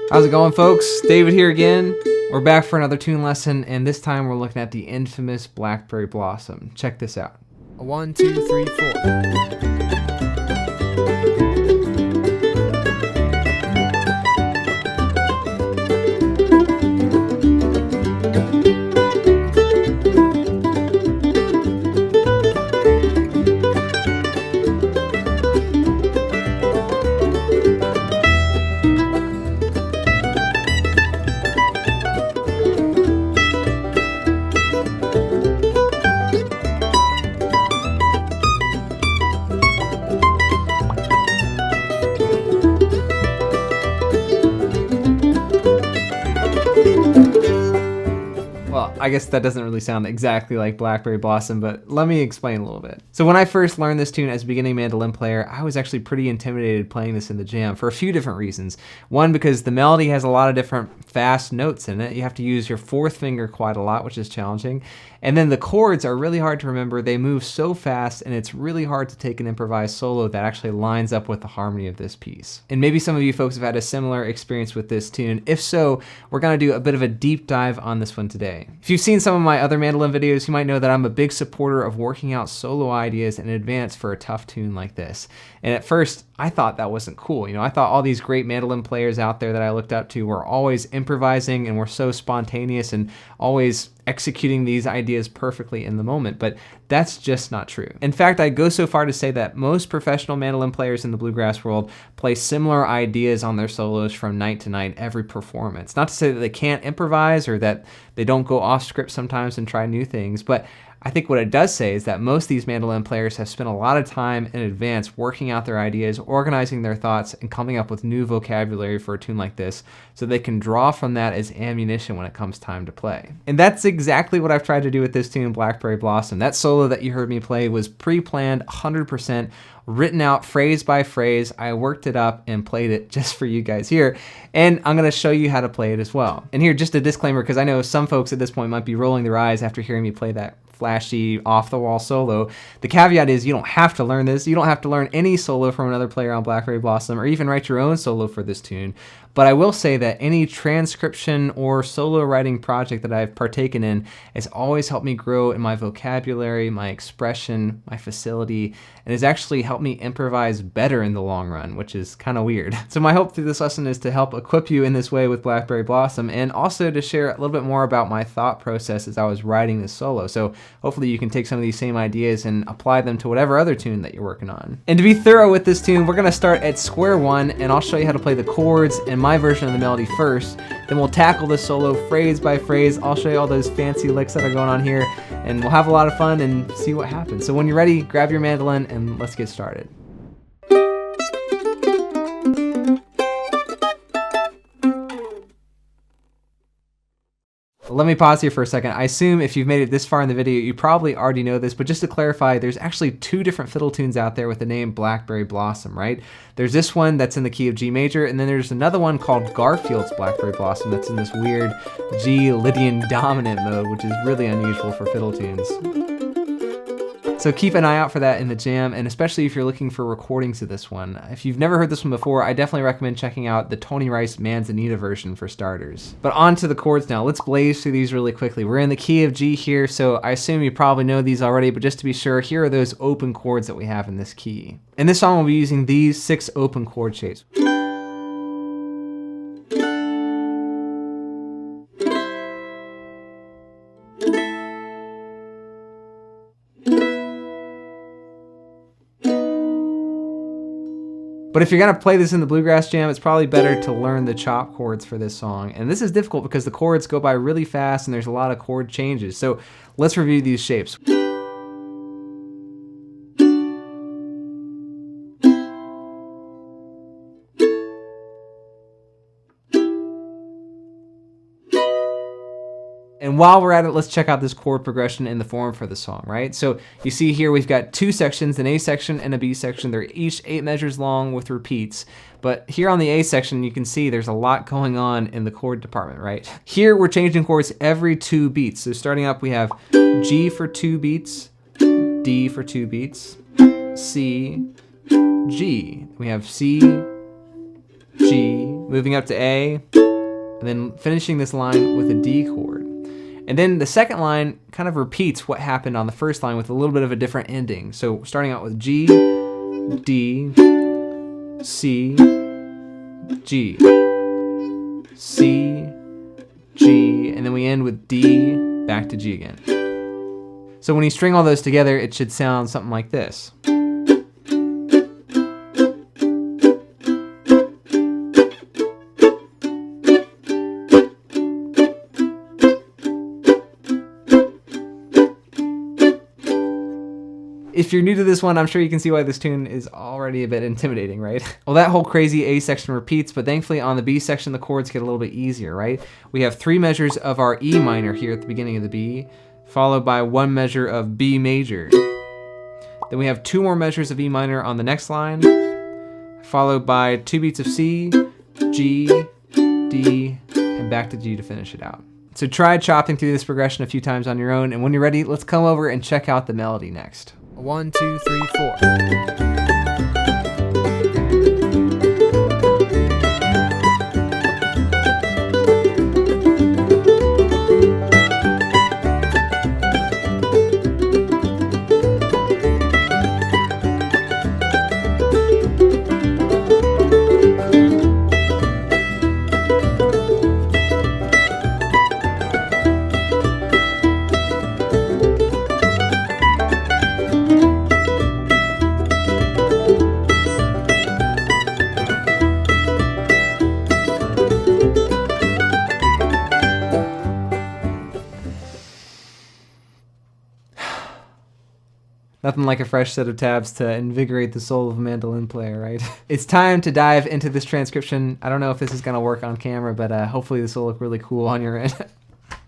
How's it going, folks? David here again. We're back for another tune lesson, and this time we're looking at the infamous Blackberry Blossom. Check this out. 1, 2, 3, 4. Well, I guess that doesn't really sound exactly like Blackberry Blossom, but let me explain a little bit. So when I first learned this tune as a beginning mandolin player, I was actually pretty intimidated playing this in the jam for a few different reasons. One, because the melody has a lot of different fast notes in it. You have to use your fourth finger quite a lot, which is challenging. And then the chords are really hard to remember. They move so fast, and it's really hard to take an improvised solo that actually lines up with the harmony of this piece. And maybe some of you folks have had a similar experience with this tune. If so, we're gonna do a bit of a deep dive on this one today. If you've seen some of my other mandolin videos, you might know that I'm a big supporter of working out solo ideas in advance for a tough tune like this. And at first, I thought that wasn't cool. I thought all these great mandolin players out there that I looked up to were always improvising and were so spontaneous and always executing these ideas perfectly in the moment, but that's just not true. In fact, I go so far to say that most professional mandolin players in the bluegrass world play similar ideas on their solos from night to night every performance. Not to say that they can't improvise or that they don't go off script sometimes and try new things, but I think what it does say is that most of these mandolin players have spent a lot of time in advance working out their ideas, organizing their thoughts, and coming up with new vocabulary for a tune like this so they can draw from that as ammunition when it comes time to play. And that's exactly what I've tried to do with this tune, Blackberry Blossom. That solo that you heard me play was pre-planned 100%, written out phrase by phrase. I worked it up and played it just for you guys here, and I'm gonna show you how to play it as well. And here, just a disclaimer, because I know some folks at this point might be rolling their eyes after hearing me play that flashy, off-the-wall solo. The caveat is you don't have to learn this. You don't have to learn any solo from another player on Blackberry Blossom or even write your own solo for this tune. But I will say that any transcription or solo writing project that I've partaken in has always helped me grow in my vocabulary, my expression, my facility, and has actually helped me improvise better in the long run, which is kind of weird. So my hope through this lesson is to help equip you in this way with Blackberry Blossom, and also to share a little bit more about my thought process as I was writing this solo. So hopefully you can take some of these same ideas and apply them to whatever other tune that you're working on. And to be thorough with this tune, we're gonna start at square one, and I'll show you how to play the chords and my version of the melody first. Then we'll tackle the solo phrase by phrase. I'll show you all those fancy licks that are going on here, and we'll have a lot of fun and see what happens. So when you're ready, grab your mandolin and let's get started. Let me pause here for a second. I assume if you've made it this far in the video, you probably already know this, but just to clarify, there's actually two different fiddle tunes out there with the name Blackberry Blossom, right? There's this one that's in the key of G major, and then there's another one called Garfield's Blackberry Blossom that's in this weird G Lydian dominant mode, which is really unusual for fiddle tunes. So keep an eye out for that in the jam, and especially if you're looking for recordings of this one. If you've never heard this one before, I definitely recommend checking out the Tony Rice Manzanita version for starters. But on to the chords now. Let's blaze through these really quickly. We're in the key of G here, so I assume you probably know these already, but just to be sure, here are those open chords that we have in this key. In this song, we'll be using these 6 open chord shapes. But if you're gonna play this in the bluegrass jam, it's probably better to learn the chop chords for this song. And this is difficult because the chords go by really fast and there's a lot of chord changes. So let's review these shapes. And while we're at it, let's check out this chord progression in the form for the song, right? So you see here we've got 2 sections, an A section and a B section. They're each 8 measures long with repeats. But here on the A section, you can see there's a lot going on in the chord department, right? Here we're changing chords every 2 beats. So starting up, we have G for 2 beats, D for 2 beats, C, G. We have C, G, moving up to A, and then finishing this line with a D chord. And then the second line kind of repeats what happened on the first line with a little bit of a different ending. So starting out with G, D, C, G, C, G, and then we end with D, back to G again. So when you string all those together, it should sound something like this. If you're new to this one, I'm sure you can see why this tune is already a bit intimidating, right? Well, that whole crazy A section repeats, but thankfully on the B section, the chords get a little bit easier, right? We have 3 measures of our E minor here at the beginning of the B, followed by 1 measure of B major. Then we have 2 more measures of E minor on the next line, followed by 2 beats of C, G, D, and back to G to finish it out. So try chopping through this progression a few times on your own, and when you're ready, let's come over and check out the melody next. 1, 2, 3, 4. Nothing like a fresh set of tabs to invigorate the soul of a mandolin player, right? It's time to dive into this transcription. I don't know if this is gonna work on camera, but hopefully this will look really cool on your end.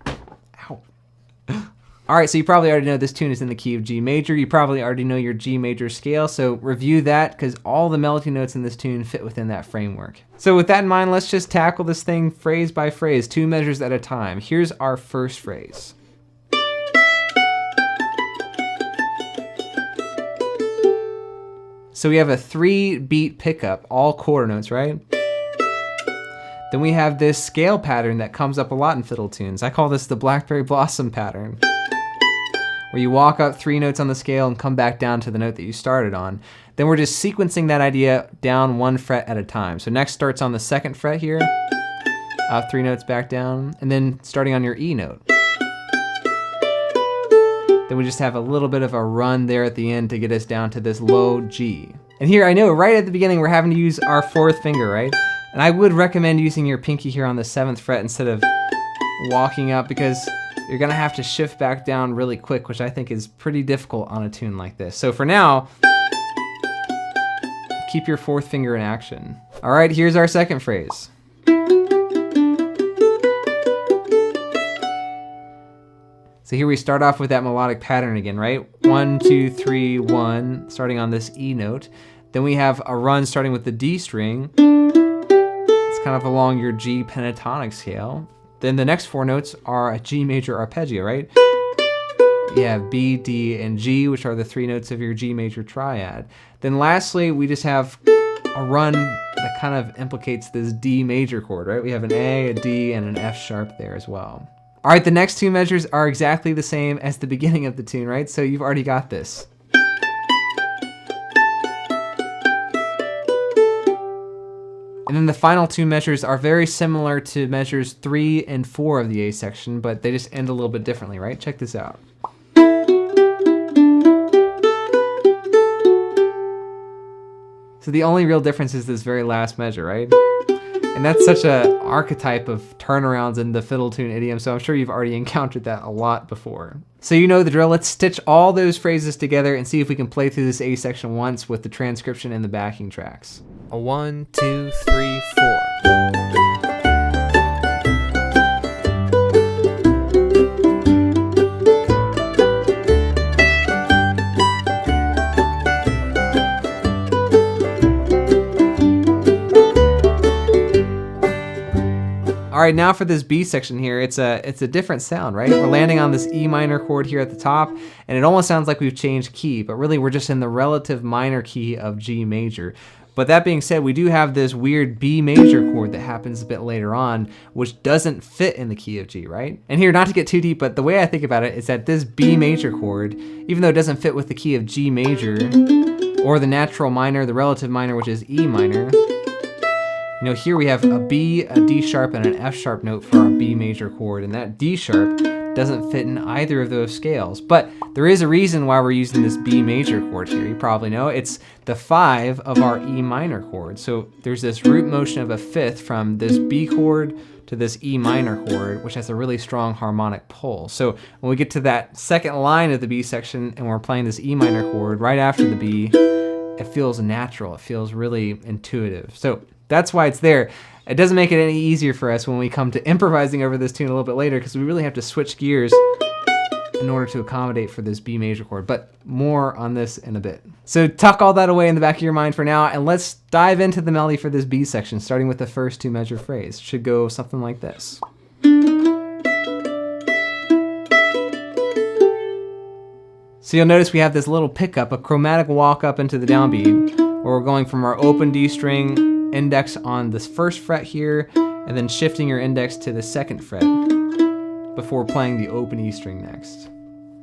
Ow. All right, so you probably already know this tune is in the key of G major. You probably already know your G major scale, so review that because all the melody notes in this tune fit within that framework. So with that in mind, let's just tackle this thing phrase by phrase, 2 measures at a time. Here's our first phrase. So we have a 3-beat pickup, all quarter notes, right? Then we have this scale pattern that comes up a lot in fiddle tunes. I call this the Blackberry Blossom pattern, where you walk up 3 notes on the scale and come back down to the note that you started on. Then we're just sequencing that idea down 1 fret at a time. So next starts on the 2nd fret here, up 3 notes back down, and then starting on your E note. Then we just have a little bit of a run there at the end to get us down to this low G. And here, I know right at the beginning, we're having to use our 4th finger, right? And I would recommend using your pinky here on the 7th fret instead of walking up because you're gonna have to shift back down really quick, which I think is pretty difficult on a tune like this. So for now, keep your 4th finger in action. All right, here's our 2nd phrase. So here we start off with that melodic pattern again, right? 1, 2, 3, 1, starting on this E note. Then we have a run starting with the D string. It's kind of along your G pentatonic scale. Then the next 4 notes are a G major arpeggio, right? You have B, D, and G, which are the 3 notes of your G major triad. Then lastly, we just have a run that kind of implicates this D major chord, right? We have an A, a D, and an F sharp there as well. All right, the next 2 measures are exactly the same as the beginning of the tune, right? So you've already got this. And then the final 2 measures are very similar to measures 3 and 4 of the A section, but they just end a little bit differently, right? Check this out. So the only real difference is this very last measure, right? And that's such an archetype of turnarounds in the fiddle tune idiom, so I'm sure you've already encountered that a lot before. So you know the drill. Let's stitch all those phrases together and see if we can play through this A section once with the transcription and the backing tracks. 1, 2, 3, 4. All right, now for this B section here, it's a different sound, right? We're landing on this E minor chord here at the top, and it almost sounds like we've changed key, but really we're just in the relative minor key of G major. But that being said, we do have this weird B major chord that happens a bit later on, which doesn't fit in the key of G, right? And here, not to get too deep, but the way I think about it is that this B major chord, even though it doesn't fit with the key of G major, or the natural minor, the relative minor, which is E minor, you know, here we have a B, a D sharp, and an F sharp note for our B major chord, and that D sharp doesn't fit in either of those scales. But there is a reason why we're using this B major chord here. You probably know it's the 5 of our E minor chord. So there's this root motion of a 5th from this B chord to this E minor chord, which has a really strong harmonic pull. So when we get to that second line of the B section and we're playing this E minor chord right after the B, it feels natural. It feels really intuitive. So that's why it's there. It doesn't make it any easier for us when we come to improvising over this tune a little bit later, because we really have to switch gears in order to accommodate for this B major chord, but more on this in a bit. So tuck all that away in the back of your mind for now, and let's dive into the melody for this B section, starting with the first 2 measure phrase. It should go something like this. So you'll notice we have this little pickup, a chromatic walk up into the downbeat, where we're going from our open D string, index on this first fret here, and then shifting your index to the 2nd fret before playing the open E string next.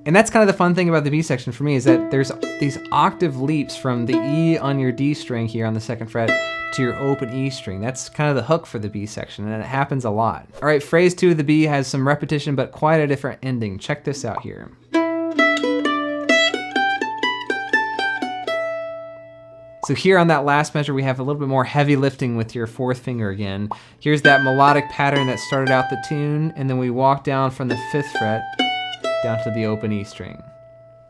And that's kind of the fun thing about the B section for me, is that there's these octave leaps from the E on your D string here on the 2nd fret to your open E string. That's kind of the hook for the B section, and it happens a lot. All right, phrase 2 of the B has some repetition, but quite a different ending. Check this out here. So here on that last measure, we have a little bit more heavy lifting with your 4th finger again. Here's that melodic pattern that started out the tune, and then we walk down from the 5th fret down to the open E string.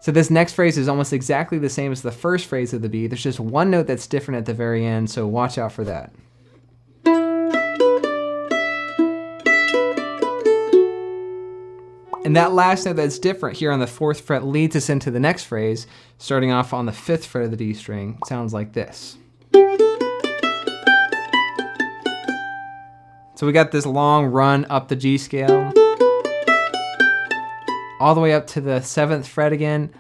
So this next phrase is almost exactly the same as the first phrase of the B. There's just one note that's different at the very end, so watch out for that. And that last note that's different here on the 4th fret leads us into the next phrase, starting off on the 5th fret of the D string. It sounds like this. So we got this long run up the G scale, all the way up to the 7th fret again.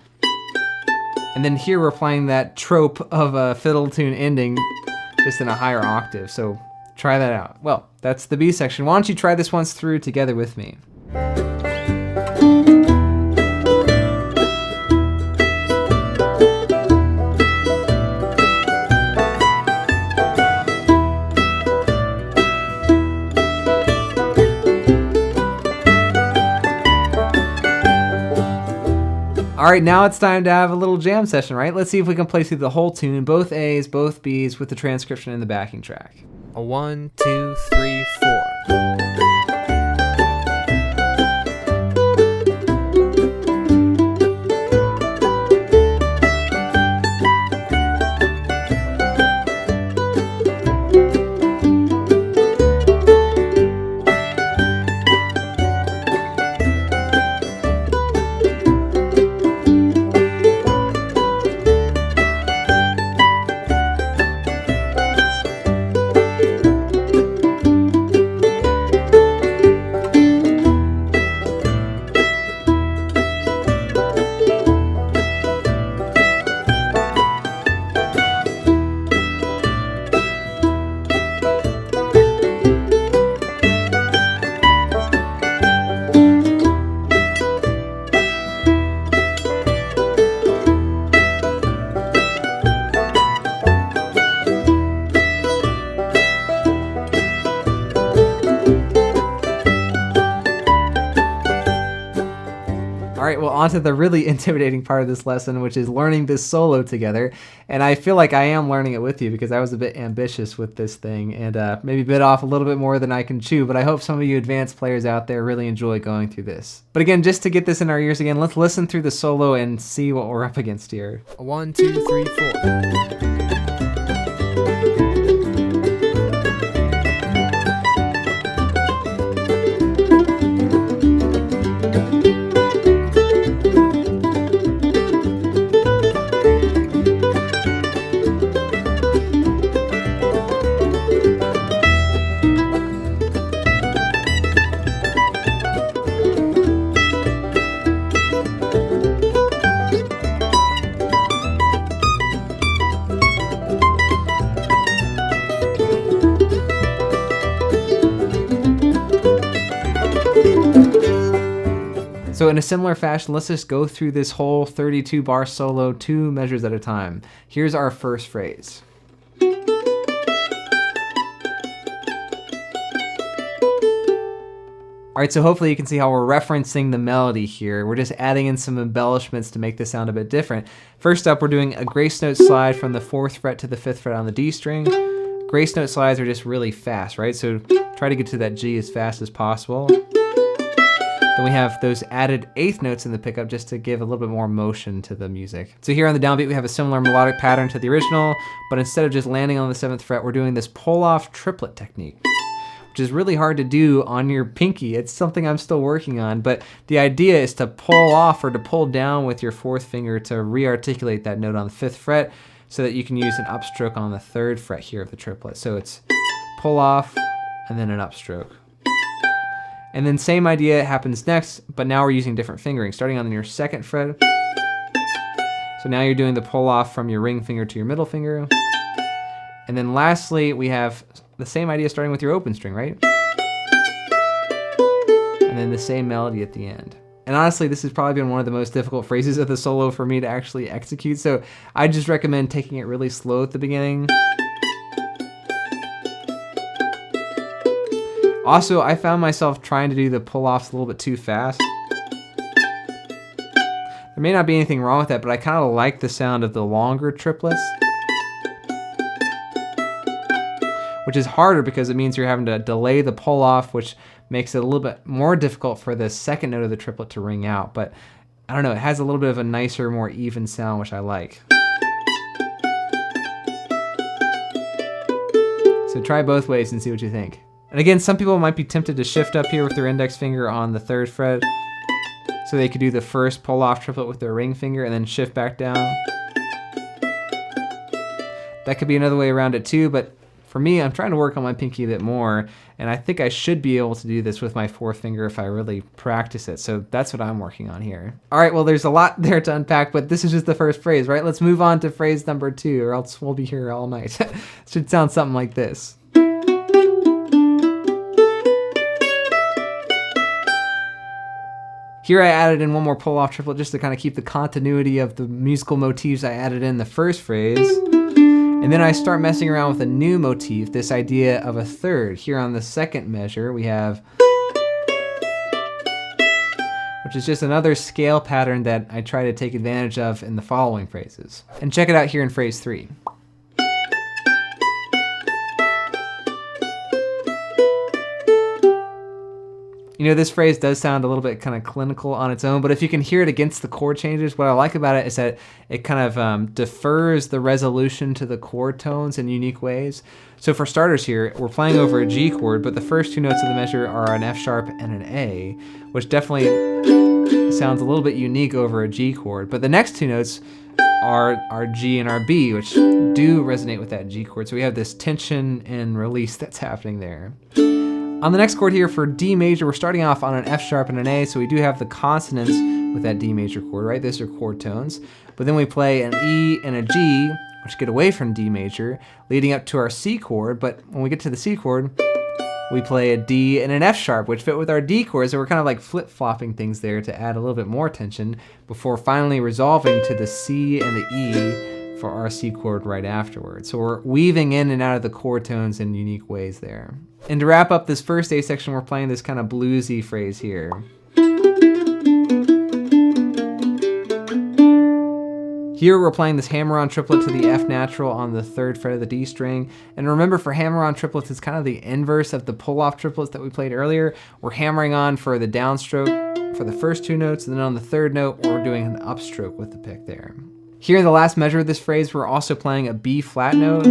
And then here we're playing that trope of a fiddle tune ending just in a higher octave. So try that out. Well, that's the B section. Why don't you try this once through together with me? All right, now it's time to have a little jam session, right? Let's see if we can play through the whole tune, both A's, both B's, with the transcription in the backing track. 1, 2, 3, 4. All right, well, on to the really intimidating part of this lesson, which is learning this solo together. And I feel like I am learning it with you because I was a bit ambitious with this thing and maybe bit off a little bit more than I can chew, but I hope some of you advanced players out there really enjoy going through this. But again, just to get this in our ears again, let's listen through the solo and see what we're up against here. 1, 2, 3, 4. So in a similar fashion, let's just go through this whole 32 bar solo 2 measures at a time. Here's our first phrase. All right, so hopefully you can see how we're referencing the melody here. We're just adding in some embellishments to make this sound a bit different. First up, we're doing a grace note slide from the 4th fret to the 5th fret on the D string. Grace note slides are just really fast, right? So try to get to that G as fast as possible. Then we have those added 8th notes in the pickup just to give a little bit more motion to the music. So here on the downbeat, we have a similar melodic pattern to the original, but instead of just landing on the 7th fret, we're doing this pull-off triplet technique, which is really hard to do on your pinky. It's something I'm still working on, but the idea is to pull off or to pull down with your 4th finger to re-articulate that note on the 5th fret so that you can use an upstroke on the 3rd fret here of the triplet. So it's pull off and then an upstroke. And then same idea happens next, but now we're using different fingering, starting on your 2nd fret. So now you're doing the pull off from your ring finger to your middle finger. And then lastly, we have the same idea starting with your open string, right? And then the same melody at the end. And honestly, this has probably been one of the most difficult phrases of the solo for me to actually execute, so I just recommend taking it really slow at the beginning. Also, I found myself trying to do the pull-offs a little bit too fast. There may not be anything wrong with that, but I kind of like the sound of the longer triplets, which is harder because it means you're having to delay the pull-off, which makes it a little bit more difficult for the 2nd note of the triplet to ring out. But I don't know, it has a little bit of a nicer, more even sound, which I like. So try both ways and see what you think. And again, some people might be tempted to shift up here with their index finger on the 3rd fret, so they could do the first pull-off triplet with their ring finger and then shift back down. That could be another way around it too, but for me, I'm trying to work on my pinky a bit more, and I think I should be able to do this with my 4th finger if I really practice it, so that's what I'm working on here. All right, well, there's a lot there to unpack, but this is just the first phrase, right? Let's move on to phrase number 2, or else we'll be here all night. It should sound something like this. Here I added in one more pull-off triplet just to kind of keep the continuity of the musical motifs I added in the first phrase. And then I start messing around with a new motif, this idea of a 3rd. Here on the 2nd measure, we have, which is just another scale pattern that I try to take advantage of in the following phrases. And check it out here in phrase 3. You know, this phrase does sound a little bit kind of clinical on its own, but if you can hear it against the chord changes, what I like about it is that it kind of defers the resolution to the chord tones in unique ways. So for starters here, we're playing over a G chord, but the first 2 notes of the measure are an F sharp and an A, which definitely sounds a little bit unique over a G chord. But the next 2 notes are our G and our B, which do resonate with that G chord. So we have this tension and release that's happening there. On the next chord here for D major, we're starting off on an F sharp and an A, so we do have the consonants with that D major chord, right? Those are chord tones. But then we play an E and a G, which get away from D major, leading up to our C chord. But when we get to the C chord, we play a D and an F sharp, which fit with our D chord, so we're kind of like flip-flopping things there to add a little bit more tension before finally resolving to the C and the E for our C chord right afterwards. So we're weaving in and out of the chord tones in unique ways there. And to wrap up this first A section, we're playing this kind of bluesy phrase here. Here we're playing this hammer-on triplet to the F natural on the 3rd fret of the D string. And remember, for hammer-on triplets, it's kind of the inverse of the pull-off triplets that we played earlier. We're hammering on for the downstroke for the first 2 notes, and then on the 3rd note, we're doing an upstroke with the pick there. Here in the last measure of this phrase, we're also playing a B flat note,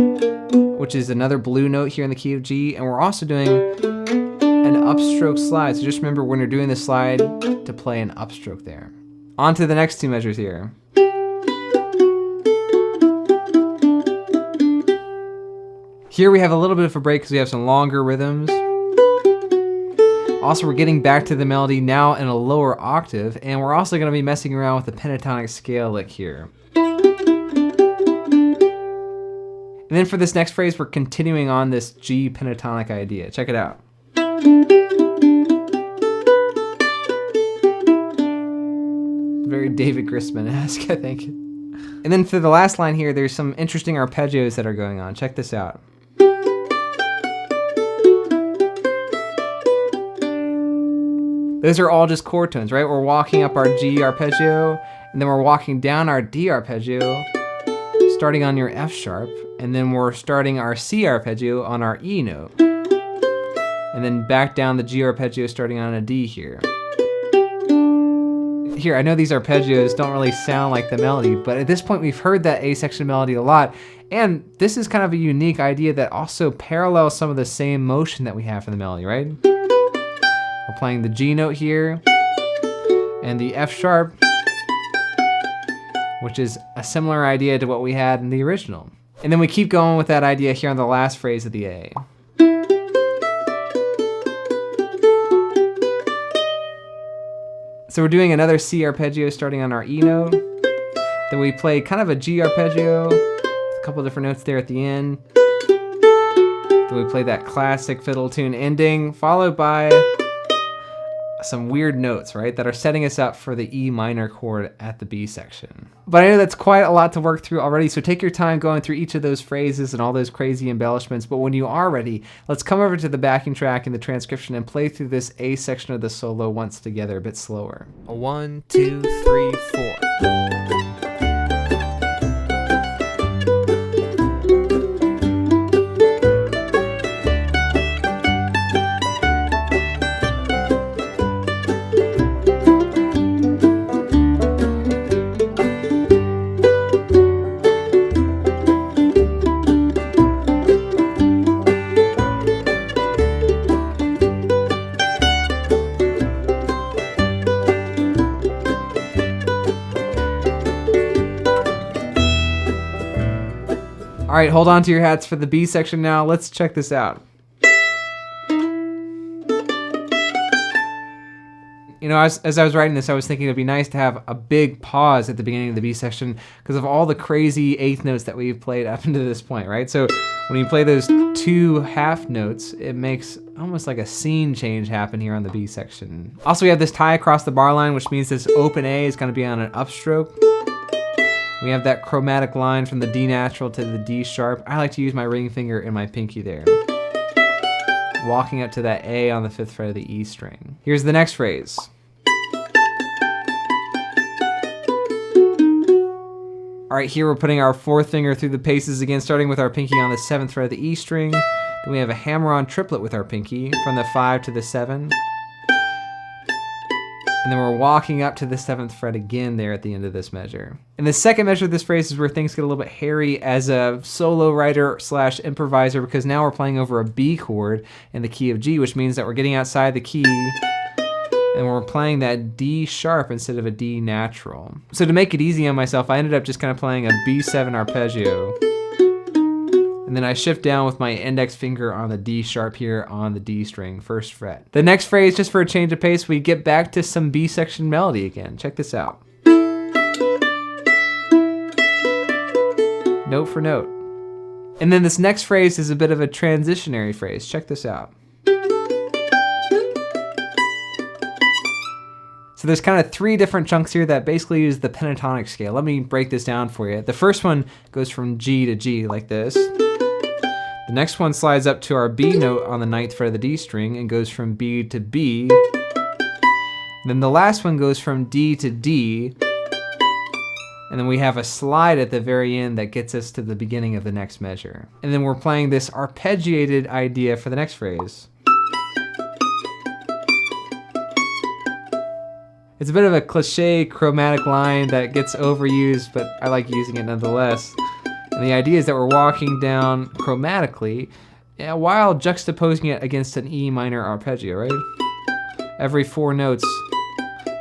which is another blue note here in the key of G, and we're also doing an upstroke slide. So just remember when you're doing the slide to play an upstroke there. On to the next 2 measures here. Here we have a little bit of a break because we have some longer rhythms. Also, we're getting back to the melody now in a lower octave, and we're also going to be messing around with the pentatonic scale lick here. And then for this next phrase, we're continuing on this G pentatonic idea. Check it out. David Grisman-esque, I think. And then for the last line here, there's some interesting arpeggios that are going on. Check this out. Those are all just chord tones, right? We're walking up our G arpeggio, and then we're walking down our D arpeggio, starting on your F sharp, and then we're starting our C arpeggio on our E note. And then back down the G arpeggio starting on a D here. Here, I know these arpeggios don't really sound like the melody, but at this point we've heard that A section melody a lot, and this is kind of a unique idea that also parallels some of the same motion that we have for the melody, right? We're playing the G note here, and the F sharp, which is a similar idea to what we had in the original. And then we keep going with that idea here on the last phrase of the A. So we're doing another C arpeggio starting on our E note. Then we play kind of a G arpeggio with a couple different notes there at the end. Then we play that classic fiddle tune ending, followed by some weird notes, right, that are setting us up for the E minor chord at the B section. But I know that's quite a lot to work through already, so take your time going through each of those phrases and all those crazy embellishments. But when you are ready, let's come over to the backing track in the transcription and play through this A section of the solo once together, a bit slower. 1, 2, 3, 4. All right, hold on to your hats for the B section now. Let's check this out. You know, as I was writing this, I was thinking it'd be nice to have a big pause at the beginning of the B section because of all the crazy eighth notes that we've played up into this point, right? So when you play those two half notes, it makes almost like a scene change happen here on the B section. Also, we have this tie across the bar line, which means this open A is going to be on an upstroke. We have that chromatic line from the D natural to the D sharp. I like to use my ring finger and my pinky there, walking up to that A on the 5th fret of the E string. Here's the next phrase. All right, here we're putting our 4th finger through the paces again, starting with our pinky on the 7th fret of the E string. Then we have a hammer-on triplet with our pinky from the 5 to the 7. And then we're walking up to the 7th fret again there at the end of this measure. And the second measure of this phrase is where things get a little bit hairy as a solo writer / improviser, because now we're playing over a B chord in the key of G, which means that we're getting outside the key and we're playing that D sharp instead of a D natural. So to make it easy on myself, I ended up just kind of playing a B7 arpeggio. And then I shift down with my index finger on the D sharp here on the D string, 1st fret. The next phrase, just for a change of pace, we get back to some B section melody again. Check this out. Note for note. And then this next phrase is a bit of a transitionary phrase. Check this out. So there's kind of 3 different chunks here that basically use the pentatonic scale. Let me break this down for you. The first one goes from G to G like this. The next one slides up to our B note on the 9th fret of the D string and goes from B to B. Then the last one goes from D to D. And then we have a slide at the very end that gets us to the beginning of the next measure. And then we're playing this arpeggiated idea for the next phrase. It's a bit of a cliche chromatic line that gets overused, but I like using it nonetheless. And the idea is that we're walking down chromatically while juxtaposing it against an E minor arpeggio, right? Every 4 notes,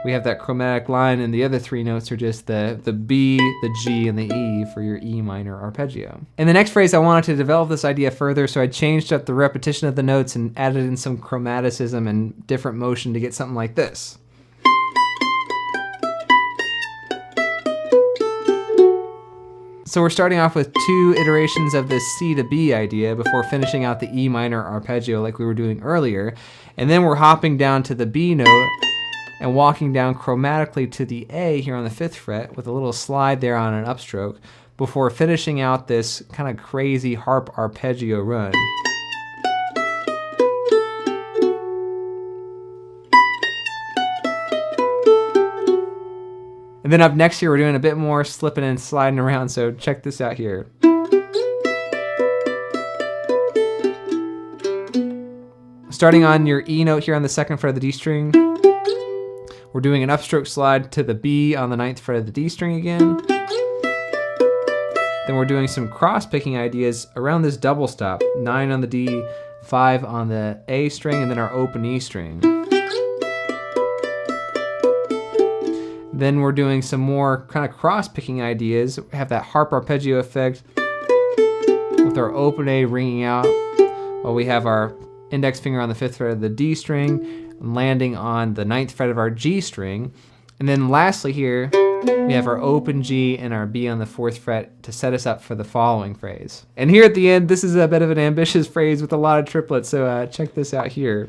we have that chromatic line, and the other 3 notes are just the B, the G, and the E for your E minor arpeggio. In the next phrase, I wanted to develop this idea further, so I changed up the repetition of the notes and added in some chromaticism and different motion to get something like this. So we're starting off with 2 iterations of this C to B idea before finishing out the E minor arpeggio like we were doing earlier. And then we're hopping down to the B note and walking down chromatically to the A here on the 5th fret with a little slide there on an upstroke before finishing out this kind of crazy harp arpeggio run. And then up next here, we're doing a bit more slipping and sliding around, so check this out here. Starting on your E note here on the 2nd fret of the D string, we're doing an upstroke slide to the B on the 9th fret of the D string again. Then we're doing some cross-picking ideas around this double stop, 9 on the D, 5 on the A string, and then our open E string. Then we're doing some more kind of cross-picking ideas. We have that harp arpeggio effect with our open A ringing out while we have our index finger on the 5th fret of the D string, landing on the 9th fret of our G string. And then lastly here, we have our open G and our B on the 4th fret to set us up for the following phrase. And here at the end, this is a bit of an ambitious phrase with a lot of triplets, so check this out here.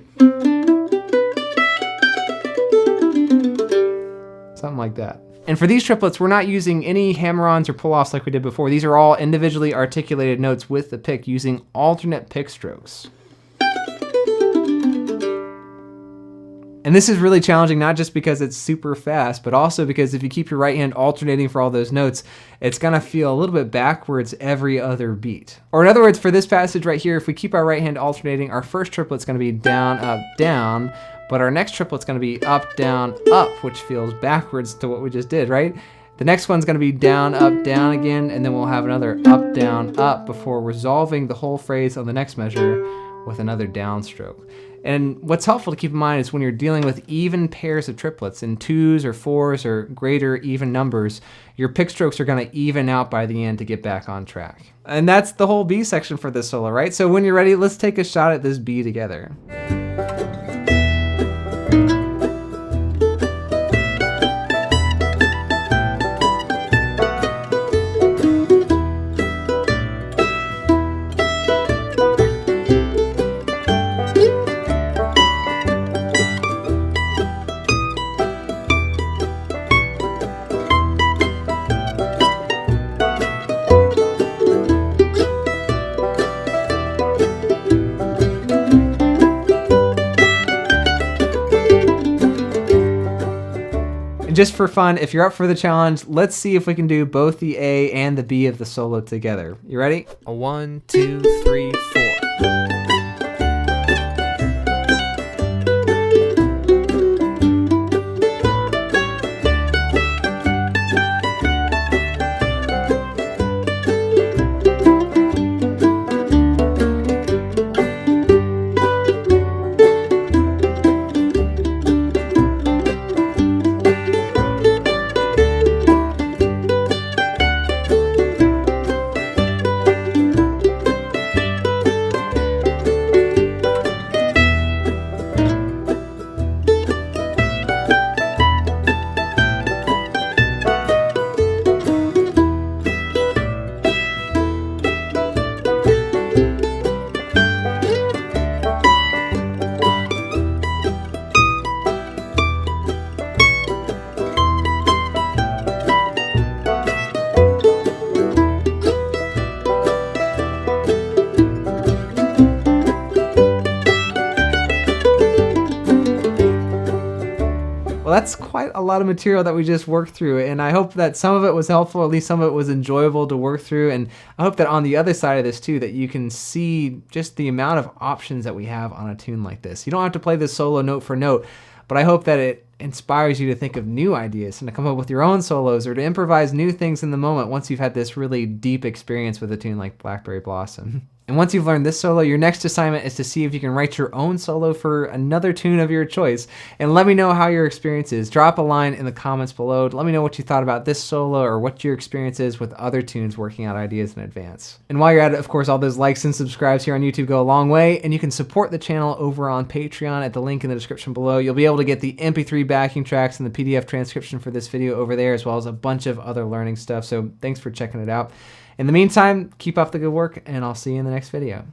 Something like that. And for these triplets, we're not using any hammer-ons or pull-offs like we did before. These are all individually articulated notes with the pick using alternate pick strokes. And this is really challenging, not just because it's super fast, but also because if you keep your right hand alternating for all those notes, it's gonna feel a little bit backwards every other beat. Or in other words, for this passage right here, if we keep our right hand alternating, our first triplet's gonna be down, up, down, but our next triplet's gonna be up, down, up, which feels backwards to what we just did, right? The next one's gonna be down, up, down again, and then we'll have another up, down, up before resolving the whole phrase on the next measure with another downstroke. And what's helpful to keep in mind is when you're dealing with even pairs of triplets in 2s or 4s or greater even numbers, your pick strokes are gonna even out by the end to get back on track. And that's the whole B section for this solo, right? So when you're ready, let's take a shot at this B together. Just for fun, if you're up for the challenge, let's see if we can do both the A and the B of the solo together. You ready? 1, 2, 3, 4. Well, that's quite a lot of material that we just worked through, and I hope that some of it was helpful, at least some of it was enjoyable to work through, and I hope that on the other side of this too, that you can see just the amount of options that we have on a tune like this. You don't have to play this solo note for note, but I hope that it inspires you to think of new ideas and to come up with your own solos or to improvise new things in the moment once you've had this really deep experience with a tune like Blackberry Blossom. And once you've learned this solo, your next assignment is to see if you can write your own solo for another tune of your choice. And let me know how your experience is. Drop a line in the comments below. Let me know what you thought about this solo or what your experience is with other tunes working out ideas in advance. And while you're at it, of course, all those likes and subscribes here on YouTube go a long way. And you can support the channel over on Patreon at the link in the description below. You'll be able to get the MP3 backing tracks and the PDF transcription for this video over there, as well as a bunch of other learning stuff. So thanks for checking it out. In the meantime, keep up the good work, and I'll see you in the next video.